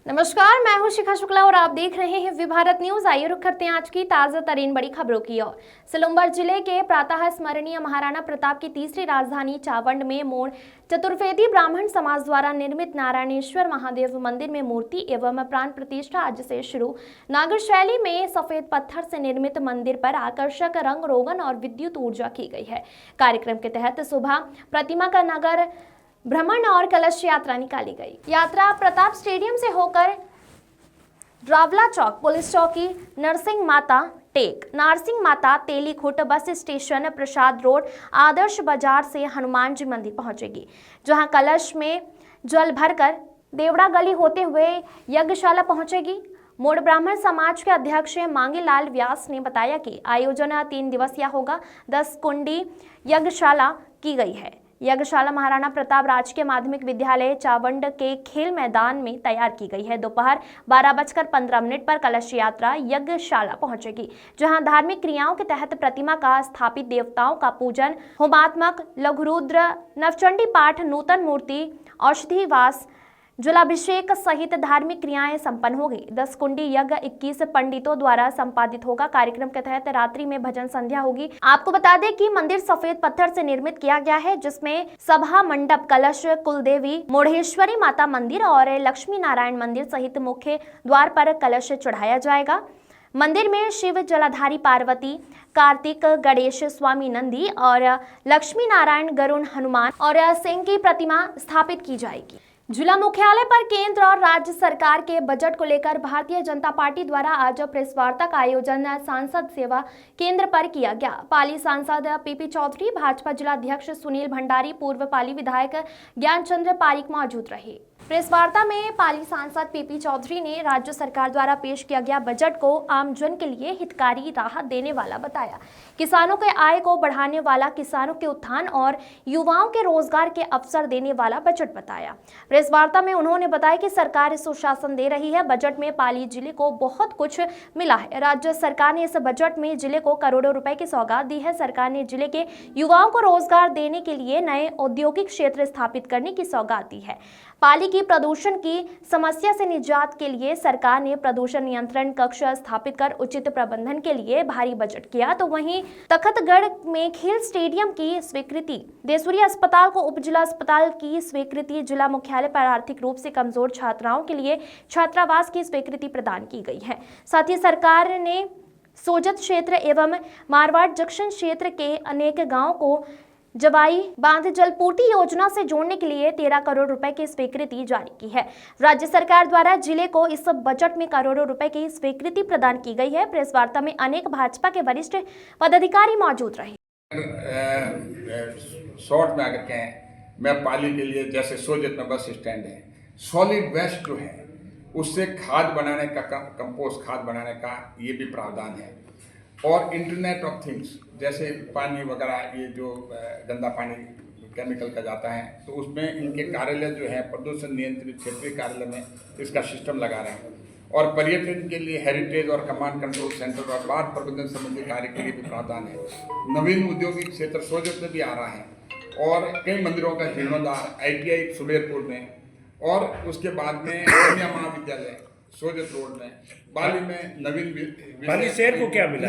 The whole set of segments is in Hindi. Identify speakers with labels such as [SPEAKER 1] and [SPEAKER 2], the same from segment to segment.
[SPEAKER 1] नमस्कार, मैं हूं शिखा शुक्ला और आप देख रहे हैं विभारत न्यूज। आइए रुक करते हैं आज की ताजा तरीन बड़ी खबरों की ओर। सिलुम्बर जिले के प्रातः स्मरणीय महाराणा प्रताप की तीसरी राजधानी चावंड में मोड़ चतुर्वेदी ब्राह्मण समाज द्वारा निर्मित नारायणेश्वर महादेव मंदिर में मूर्ति एवं प्राण प्रतिष्ठा आज से शुरू। नागर शैली में सफेद पत्थर से निर्मित मंदिर पर आकर्षक रंग रोगन और विद्युत ऊर्जा की गई है। कार्यक्रम के तहत सुबह प्रतिमा का नगर भ्रमण और कलश यात्रा निकाली गई। यात्रा प्रताप स्टेडियम से होकर रावला चौक, पुलिस चौकी, नरसिंह माता टेक, नारसिंह माता तेली खुट बस स्टेशन, प्रसाद रोड, आदर्श बाजार से हनुमान जी मंदिर पहुंचेगी, जहां कलश में जल भरकर देवड़ा गली होते हुए यज्ञशाला पहुंचेगी। मोड़ ब्राह्मण समाज के अध्यक्ष मांगीलाल व्यास ने बताया कि आयोजन 3 दिवसीय होगा। 10 कुंडी यज्ञशाला की गई है। यज्ञशाला महाराणा प्रताप राजकीय माध्यमिक विद्यालय चावंड के खेल मैदान में तैयार की गई है। दोपहर 12:15 पर कलश यात्रा यज्ञशाला पहुंचेगी, जहां धार्मिक क्रियाओं के तहत प्रतिमा का स्थापित, देवताओं का पूजन, होमात्मक, लघुरुद्र, नवचंडी पाठ, नूतन मूर्ति, औषधिवास, जलाभिषेक सहित धार्मिक क्रियाएं संपन्न होगी। 10 कुंडी यज्ञ 21 पंडितों द्वारा संपादित होगा। कार्यक्रम के तहत रात्रि में भजन संध्या होगी। आपको बता दें कि मंदिर सफेद पत्थर से निर्मित किया गया है, जिसमें सभा मंडप, कलश, कुलदेवी, मोढ़ेश्वरी माता मंदिर और लक्ष्मी नारायण मंदिर सहित मुख्य द्वार पर कलश चढ़ाया जाएगा। मंदिर में शिव, जलाधारी पार्वती, कार्तिक, गणेश, स्वामी नंदी और लक्ष्मी नारायण, गरुण, हनुमान और सिंह की प्रतिमा स्थापित की जाएगी। जिला मुख्यालय पर केंद्र और राज्य सरकार के बजट को लेकर भारतीय जनता पार्टी द्वारा आज प्रेस वार्ता का आयोजन सांसद सेवा केंद्र पर किया गया। पाली सांसद पीपी चौधरी, भाजपा जिला अध्यक्ष सुनील भंडारी, पूर्व पाली विधायक ज्ञानचंद्र पारिक मौजूद रहे। प्रेस वार्ता में पाली सांसद पीपी चौधरी ने राज्य सरकार द्वारा पेश किया गया बजट को आमजन के लिए हितकारी, राहत देने वाला बताया। किसानों के आय को बढ़ाने वाला, किसानों के उत्थान और युवाओं के रोजगार के अवसर देने वाला बजट बताया। प्रेस वार्ता में उन्होंने बताया कि सरकार सुशासन दे रही है। बजट में पाली जिले को बहुत कुछ मिला है। राज्य सरकार ने इस बजट में जिले को करोड़ों रुपए की सौगात दी है। सरकार ने जिले के युवाओं को रोजगार देने के लिए नए औद्योगिक क्षेत्र स्थापित करने की सौगात दी है। पाली की प्रदूषण की समस्या से निजात के लिए सरकार ने प्रदूषण नियंत्रण कक्ष स्थापित कर उचित प्रबंधन के लिए भारी बजट किया। तो वहीं तखतगढ़ में खेल स्टेडियम की स्वीकृति, देसूरी अस्पताल को उपजिला अस्पताल की स्वीकृति, जिला मुख्यालय पर आर्थिक रूप से कमजोर छात्राओं के लिए छात्रावास की स्वीकृति प्रदान की गई है। साथ ही सरकार ने सोजत क्षेत्र एवं मारवाड़ जंक्शन क्षेत्र के अनेक गाँव को जवाई बांध जलपूर्ति योजना से जोड़ने के लिए 13 करोड़ रुपए की स्वीकृति जारी की है। राज्य सरकार द्वारा जिले को इस बजट में करोड़ों रुपए की स्वीकृति प्रदान की गई है। प्रेस वार्ता में अनेक भाजपा के वरिष्ठ पदाधिकारी मौजूद रहे।
[SPEAKER 2] शॉर्ट में अगर कहें, मैं पाली के लिए जैसे सोजत में बस स्टैंड है, सॉलिड वेस्ट जो है उससे खाद बनाने का, कंपोस्ट खाद बनाने का ये भी प्रावधान है। और इंटरनेट ऑफ थिंग्स, जैसे पानी वगैरह, ये जो गंदा पानी केमिकल का जाता है, तो उसमें इनके कार्यालय जो है प्रदूषण नियंत्रित क्षेत्रीय कार्यालय में इसका सिस्टम लगा रहे हैं। और पर्यटन के लिए हेरिटेज और कमांड कंट्रोल सेंटर और बाढ़ प्रबंधन संबंधी कार्य के लिए भी प्रावधान है। नवीन औद्योगिक क्षेत्र सोजत में भी आ रहा है और कई मंदिरों का जीर्णोद्धार, ITI सुबेरपुर में, और उसके बाद में कन्या महाविद्यालय सोजत रोड में, बाली में नवीन
[SPEAKER 3] बाली शहर को क्या मिला?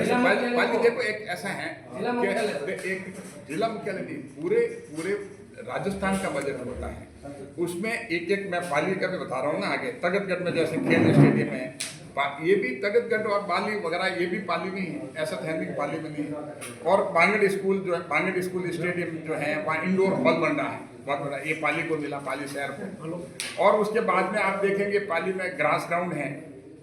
[SPEAKER 2] बाली देखो एक ऐसा है कि एक जिला मुख्यालय नहीं, पूरे राजस्थान का बजट होता है। उसमें एक मैं पाली का भी बता रहा हूँ ना आगे। तगतगढ़ में जैसे खेल स्टेडियम है, ये भी तगतगढ़ और बाली वगैरह ये भी पाली में है, ऐसा है नहीं पाली में नहीं। और बांगड़ स्कूल जो है, बांगड़ स्कूल स्टेडियम जो है वहाँ इंडोर हॉल बन रहा है, बहुत बड़ा, ये पाली को मिला, पाली शहर को। और उसके बाद में आप देखेंगे पाली में ग्रास ग्राउंड है,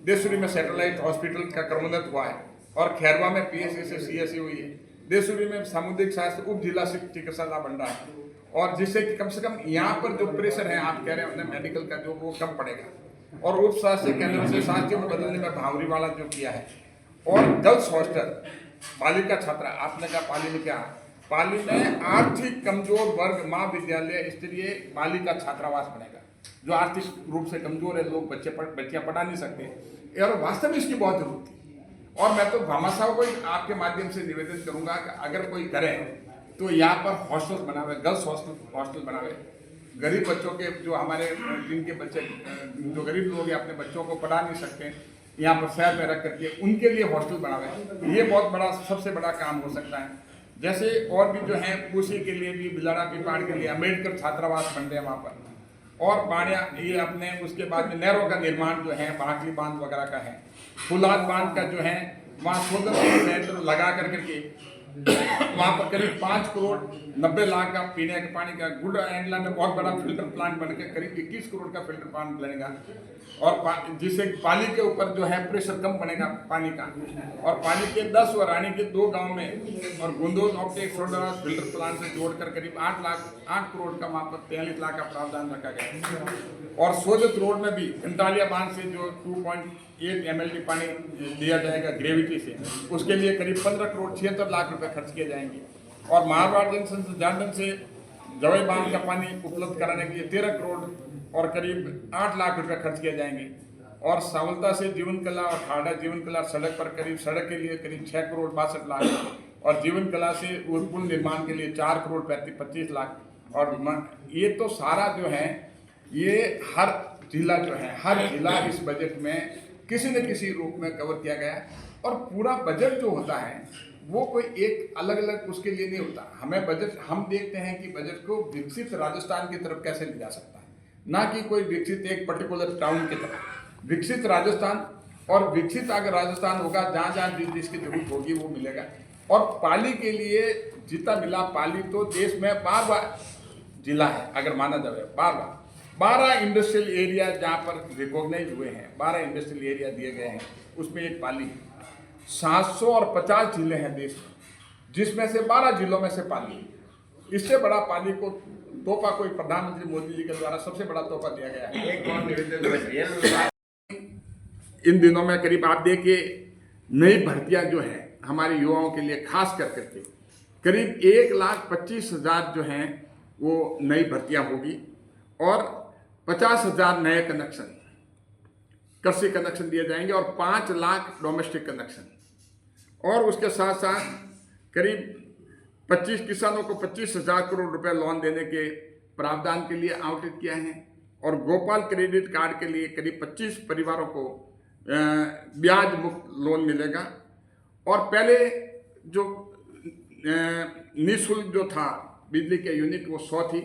[SPEAKER 2] देसूरी में सैटेलाइट हॉस्पिटल का क्रमोन्नत हुआ है और खैरवा में PSC से CSE हुई है। देसूरी में सामुदायिक स्वास्थ्य उप जिला चिकित्सालय बन रहा है, और जिससे कि कम से कम यहाँ पर जो प्रेशर है आप कह रहे हैं मेडिकल का, जो वो कम पड़ेगा। और उप स्वास्थ्य केंद्र से स्वास्थ्य में बदलने में भावरी वाला जो किया है। और गर्ल्स हॉस्टल, पाली का छात्रा, आपने कहा पाली में क्या, पाली में आर्थिक कमजोर वर्ग महाविद्यालय स्तरीय पाली का छात्रावास बनेगा। जो आर्थिक रूप से कमजोर है, लोग बच्चियां पढ़ा नहीं सकते, और वास्तव में इसकी बहुत जरूरत थी। और मैं तो भामा साहब को आपके माध्यम से निवेदन करूंगा कि अगर कोई करे तो यहाँ पर हॉस्टल बनावे, गर्ल्स हॉस्टल बनावे, गरीब बच्चों के जो हमारे जिनके बच्चे जो गरीब लोग हैं अपने बच्चों को पढ़ा नहीं सकते, यहाँ पर शहर में रख करके उनके लिए हॉस्टल बनावे, ये बहुत बड़ा सबसे बड़ा काम हो सकता है। जैसे और भी जो है कोसी के लिए भी, बिलाड़ा पीपाड़ के लिए अम्बेडकर छात्रावास बन रहे हैं वहाँ पर, और बाड़िया ये अपने उसके बाद में नहरों का निर्माण जो है भाखली बांध वगैरह का है, फुलाद बांध का जो है वहाँ सोलर संयंत्र लगा करके वहाँ पर करीब 5 करोड़ 90 लाख का पीने के पानी का, गुड एंडला में बहुत बड़ा फिल्टर प्लांट बनकर करीब 21 करोड़ का फिल्टर प्लांट बनेगा, और जिससे पाली के ऊपर जो है प्रेशर कम बनेगा पानी का, और पाली के 10 व रानी के 2 गांव में और Gundoj optic soda filter plant से जोड़कर करीब 8 करोड़ का वहाँ पर 43 लाख का प्रावधान रखा गया। और सोजत रोड में भी कंटालिया बांध से जो 2.8 MLD पानी दिया जाएगा ग्रेविटी से, उसके लिए करीब 15 करोड़ 76 लाख रुपए खर्च किए जाएंगे। और मारवाड़ जंक्शन से जार्डन से जवई बांध का पानी उपलब्ध कराने के लिए 13 करोड़ और करीब 8 लाख रुपए खर्च किए जाएंगे। और सावलता से जीवन कला और ठाडा जीवन कला सड़क पर करीब सड़क के लिए करीब 6 करोड़ 62 लाख, और जीवन कला से पुल निर्माण के लिए 4 करोड़ 25 लाख। और ये तो सारा जो है ये हर जिला जो है, हर जिला इस बजट में किसी न किसी रूप में कवर किया गया है। और पूरा बजट जो होता है वो कोई एक अलग अलग उसके लिए नहीं होता। हमें बजट, हम देखते हैं कि बजट को विकसित राजस्थान की तरफ कैसे ले जा सकता है, ना कि कोई विकसित एक पर्टिकुलर टाउन की तरफ। विकसित राजस्थान, और विकसित अगर राजस्थान होगा जहाँ जहाँ जिसकी जरूरत होगी वो मिलेगा। और पाली के लिए जितना मिला, पाली तो देश में 12 जिला है अगर माना जाए, 12 इंडस्ट्रियल एरिया जहाँ पर रिकॉग्नाइज हुए हैं, 12 इंडस्ट्रियल एरिया दिए गए हैं, उसमें एक पाली है। 750 जिले हैं देश में, जिसमें से 12 जिलों में से पाली। इससे बड़ा पाली को तोहफा कोई प्रधानमंत्री मोदी जी के द्वारा सबसे बड़ा तोहफा दिया गया है। इन दिनों में करीब आप देखिए नई भर्तियां जो हैं हमारे युवाओं के लिए खास कर करके करीब 1,25,000 जो हैं वो नई भर्तियां होगी, और 50,000 नए कनेक्शन, कृषि कनेक्शन दिए जाएंगे, और 5 लाख डोमेस्टिक कनेक्शन। और उसके साथ साथ करीब 25 किसानों को 25,000 करोड़ रुपए लोन देने के प्रावधान के लिए आवंटित किया है। और गोपाल क्रेडिट कार्ड के लिए करीब 25 परिवारों को ब्याज मुक्त लोन मिलेगा। और पहले जो निःशुल्क जो था बिजली के यूनिट वो 100 थी,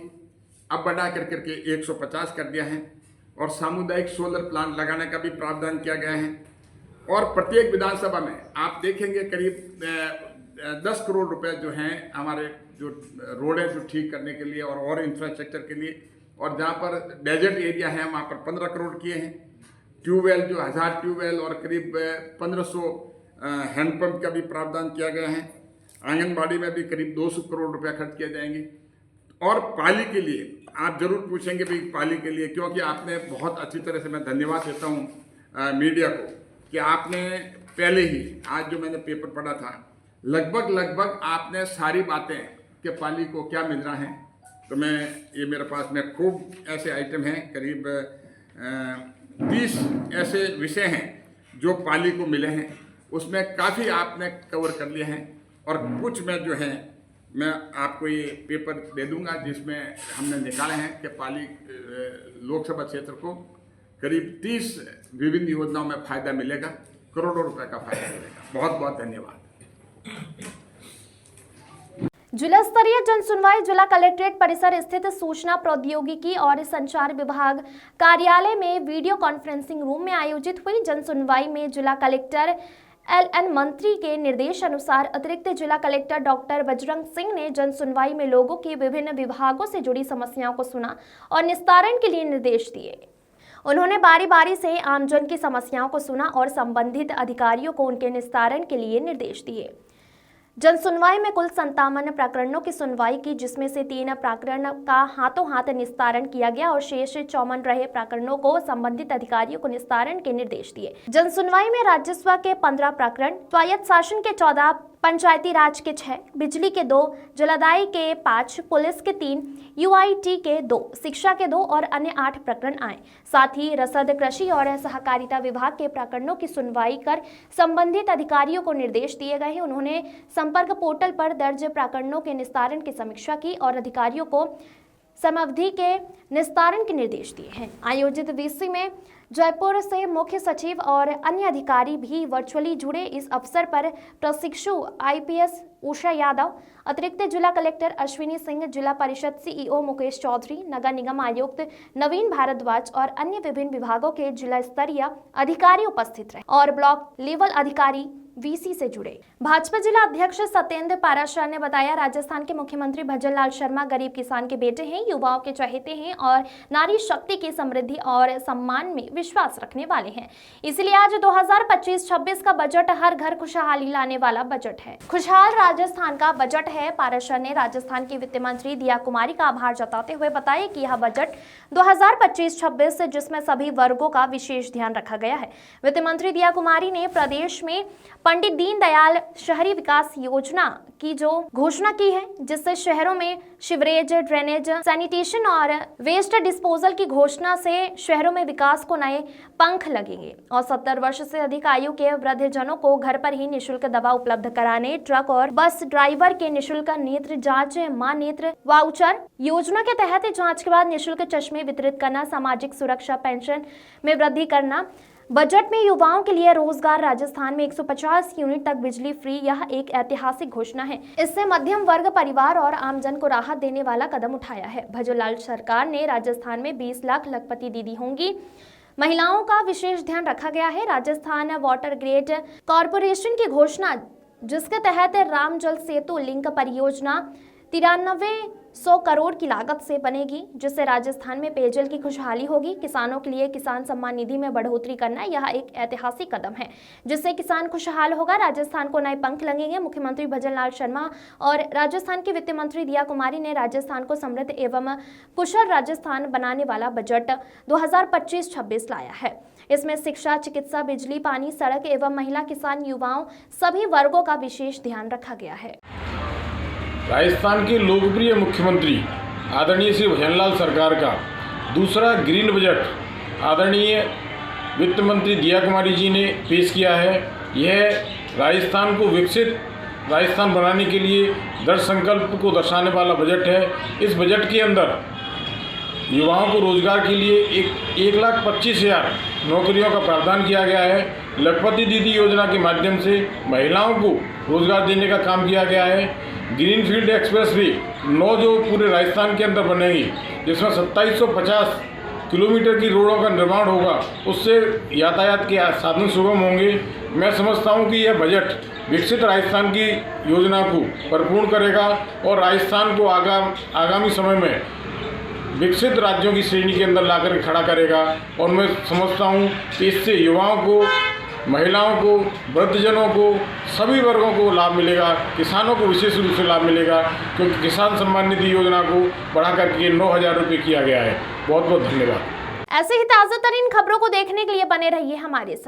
[SPEAKER 2] अब बढ़ा करके 150 कर दिया है। और सामुदायिक सोलर प्लांट लगाने का भी प्रावधान किया गया है। और प्रत्येक विधानसभा में आप देखेंगे करीब 10 करोड़ रुपए जो हैं हमारे जो रोडें जो ठीक करने के लिए और इंफ्रास्ट्रक्चर के लिए। और जहाँ पर डेजर्ट एरिया है वहाँ पर 15 करोड़ किए हैं। ट्यूबवेल जो 1000 ट्यूबवेल और करीब 1500 हैंडपम्प का भी प्रावधान किया गया है। आंगनबाड़ी में भी करीब 200 करोड़ रुपए खर्च किए जाएंगे। और पाली के लिए आप जरूर पूछेंगे भी पाली के लिए, क्योंकि आपने बहुत अच्छी तरह से, मैं धन्यवाद देता हूँ मीडिया को कि आपने पहले ही, आज जो मैंने पेपर पढ़ा था, लगभग आपने सारी बातें कि पाली को क्या मिल रहा है। तो मैं ये मेरे पास में खूब ऐसे आइटम हैं, करीब 30 ऐसे विषय हैं जो पाली को मिले हैं, उसमें काफ़ी आपने कवर कर लिए हैं। और कुछ में जो है मैं आपको ये पेपर दे दूंगा जिसमें हमने निकाले हैं कि पाली लोकसभा क्षेत्र को करीब 30 विभिन्न योजनाओं में फ़ायदा मिलेगा, करोड़ों रुपए का फ़ायदा मिलेगा। बहुत बहुत धन्यवाद।
[SPEAKER 1] जिला स्तरीय जन सुनवाई जिला कलेक्ट्रेट परिसर स्थित सूचना प्रौद्योगिकी और संचार विभाग कार्यालय में वीडियो कॉन्फ्रेंसिंग रूम में आयोजित हुई। जन सुनवाई में जिला कलेक्टर LN मंत्री के निर्देश अनुसार अतिरिक्त जिला कलेक्टर डॉक्टर बजरंग सिंह ने जन सुनवाई में लोगों की विभिन्न विभागों से जुड़ी समस्याओं को सुना और निस्तारण के लिए निर्देश दिए। उन्होंने बारी बारी से आमजन की समस्याओं को सुना और संबंधित अधिकारियों को उनके निस्तारण के लिए निर्देश दिए। जन सुनवाई में कुल 57 प्रकरणों की सुनवाई की, जिसमें से 3 प्रकरण का हाथों हाथ निस्तारण किया गया और शेष 54 रहे प्रकरणों को संबंधित अधिकारियों को निस्तारण के निर्देश दिए। जन सुनवाई में राजस्व के 15 प्रकरण, स्वायत्त शासन के 14, पंचायती राज के 6, बिजली के 2, जलादाय के 5, पुलिस के 3, UIT के 2, शिक्षा के 2 और अन्य 8 प्रकरण आए। साथ ही रसद, कृषि और सहकारिता विभाग के प्रकरणों की सुनवाई कर संबंधित अधिकारियों को निर्देश दिए गए हैं। उन्होंने संपर्क पोर्टल पर दर्ज प्रकरणों के निस्तारण की समीक्षा की और अधिकारियों को समयावधि के निस्तारण के निर्देश दिए हैं। आयोजित वीसी में जयपुर से मुख्य सचिव और अन्य अधिकारी भी वर्चुअली जुड़े। इस अवसर पर प्रशिक्षु आईपीएस उषा यादव, अतिरिक्त जिला कलेक्टर अश्विनी सिंह, जिला परिषद सीईओ मुकेश चौधरी, नगर निगम आयुक्त नवीन भारद्वाज और अन्य विभिन्न विभागों के जिला स्तरीय अधिकारी उपस्थित रहे और ब्लॉक लेवल अधिकारी वीसी से जुड़े। भाजपा जिला अध्यक्ष सत्येंद्र पाराशर ने बताया, राजस्थान के मुख्यमंत्री भजनलाल शर्मा गरीब किसान के बेटे हैं, युवाओं के चहेते हैं और नारी शक्ति की समृद्धि और सम्मान में विश्वास रखने वाले हैं। इसलिए आज 2025-26 का बजट हर घर खुशहाली लाने वाला बजट है। खुशहाल राजस्थान का बजट है। पाराशर ने राजस्थान की वित्त मंत्री दिया कुमारी का आभार जताते हुए बताया कि यह बजट 2025-26 जिसमें सभी वर्गों का विशेष ध्यान रखा गया है। वित्त मंत्री दिया कुमारी ने प्रदेश में पंडित दीनदयाल शहरी विकास योजना की जो घोषणा की है, जिससे शहरों में शिवरेज, ड्रेनेज, सैनिटेशन और वेस्ट डिस्पोजल की घोषणा से शहरों में विकास को नए पंख लगेंगे और 70 वर्ष से अधिक आयु के वृद्धजनों को घर पर ही निशुल्क दवा उपलब्ध कराने, ट्रक और बस ड्राइवर के निशुल्क नेत्र जांच, मां नेत्र वाउचर योजना के तहत जांच के बाद निशुल्क चश्मे वितरित करना, सामाजिक सुरक्षा पेंशन में वृद्धि करना। बजट में युवाओं के लिए रोजगार, राजस्थान में 150 यूनिट तक बिजली फ्री, यह एक ऐतिहासिक घोषणा है। इससे मध्यम वर्ग परिवार और आमजन को राहत देने वाला कदम उठाया है। भजनलाल सरकार ने राजस्थान में 20 लाख लखपति दीदी होंगी। महिलाओं का विशेष ध्यान रखा गया है। राजस्थान वाटर ग्रिड कॉरपोरेशन की घोषणा, जिसके तहत राम जल सेतु लिंक परियोजना 9300 करोड़ की लागत से बनेगी, जिससे राजस्थान में पेयजल की खुशहाली होगी। किसानों के लिए किसान सम्मान निधि में बढ़ोतरी करना, यह एक ऐतिहासिक कदम है, जिससे किसान खुशहाल होगा, राजस्थान को नए पंख लगेंगे। मुख्यमंत्री भजनलाल शर्मा और राजस्थान की वित्त मंत्री दिया कुमारी ने राजस्थान को समृद्ध एवं कुशल राजस्थान बनाने वाला बजट 2025-26 लाया है। इसमें शिक्षा, चिकित्सा, बिजली, पानी, सड़क एवं महिला, किसान, युवाओं सभी वर्गों का विशेष ध्यान रखा गया है।
[SPEAKER 4] राजस्थान के लोकप्रिय मुख्यमंत्री आदरणीय श्री भजनलाल सरकार का दूसरा ग्रीन बजट आदरणीय वित्त मंत्री दिया कुमारी जी ने पेश किया है। यह राजस्थान को विकसित राजस्थान बनाने के लिए दृढ़ संकल्प को दर्शाने वाला बजट है। इस बजट के अंदर युवाओं को रोजगार के लिए 1,25,000 नौकरियों का प्रावधान किया गया है। लखपति दीदी योजना के माध्यम से महिलाओं को रोजगार देने का काम किया गया है। ग्रीनफील्ड एक्सप्रेस भी 9 जो पूरे राजस्थान के अंदर बनेगी, जिसमें 2750 किलोमीटर की रोडों का निर्माण होगा, उससे यातायात के साधन सुगम होंगे। मैं समझता हूं कि यह बजट विकसित राजस्थान की योजना को परिपूर्ण करेगा और राजस्थान को आगामी समय में विकसित राज्यों की श्रेणी के अंदर लाकर खड़ा करेगा। और मैं समझता हूं कि इससे युवाओं को, महिलाओं को, वृद्धजनों को, सभी वर्गों को लाभ मिलेगा। किसानों को विशेष रूप से लाभ मिलेगा, क्योंकि किसान सम्मान निधि योजना को बढ़ा करके 9,000 रुपये किया गया है। बहुत बहुत धन्यवाद।
[SPEAKER 1] ऐसे ही ताज़ा तरीन खबरों को देखने के लिए बने रहिए हमारे साथ।